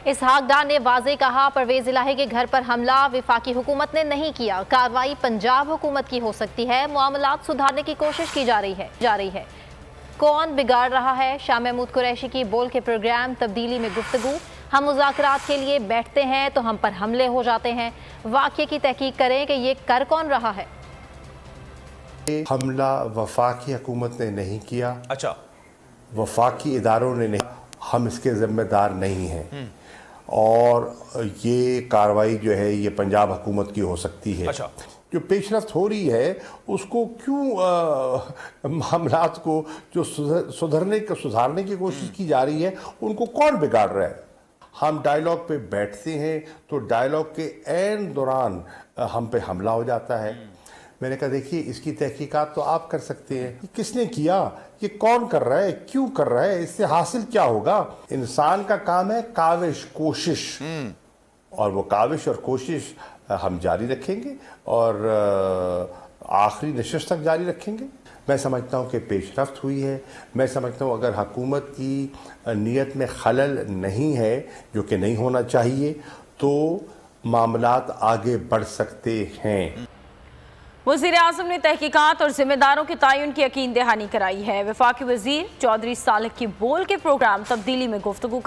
इसहाक डार ने वाज़े कहा, परवेज इलाही के घर पर हमला वफाकी हुकूमत ने नहीं किया, कार्रवाई पंजाब हुकूमत की हो सकती है, मामलात सुधारने की कोशिश की जा रही है। कौन बिगाड़ रहा है? शाह महमूद कुरैशी की बोल के प्रोग्राम तब्दीली में गुफ्तगू, हम मुज़ाकरात के लिए बैठते हैं तो हम पर हमले हो जाते हैं। वाक़ये की तहकीक करें कि ये कर कौन रहा है। हमला वफाकी हुकूमत ने नहीं किया, अच्छा, वफाकी इदारों ने नहीं, हम इसके जिम्मेदार नहीं हैं और ये कार्रवाई जो है ये पंजाब हुकूमत की हो सकती है। अच्छा, जो पेशरफ्त हो रही है उसको क्यों मामलात को जो सुधारने की कोशिश की जा रही है उनको कौन बिगाड़ रहा है? हम डायलॉग पे बैठते हैं तो डायलॉग के ऐन दौरान हम पे हमला हो जाता है। मैंने कहा देखिए इसकी तहकीकात तो आप कर सकते हैं, ये किसने किया, ये कौन कर रहा है, क्यों कर रहा है, इससे हासिल क्या होगा? इंसान का काम है काविश, कोशिश, और वो काविश और कोशिश हम जारी रखेंगे और आखिरी नशिस्त तक जारी रखेंगे। मैं समझता हूँ कि पेशरफ्त हुई है। मैं समझता हूँ अगर हुकूमत की नीयत में खलल नहीं है, जो कि नहीं होना चाहिए, तो मामलात आगे बढ़ सकते हैं। वज़ीर आज़म ने तहकीकात और जिम्मेदारों के तयन की यकीन दहानी कराई है। वफाकी वज़ीर चौधरी सालिक की बोल के प्रोग्राम तब्दीली में गुफ्तगू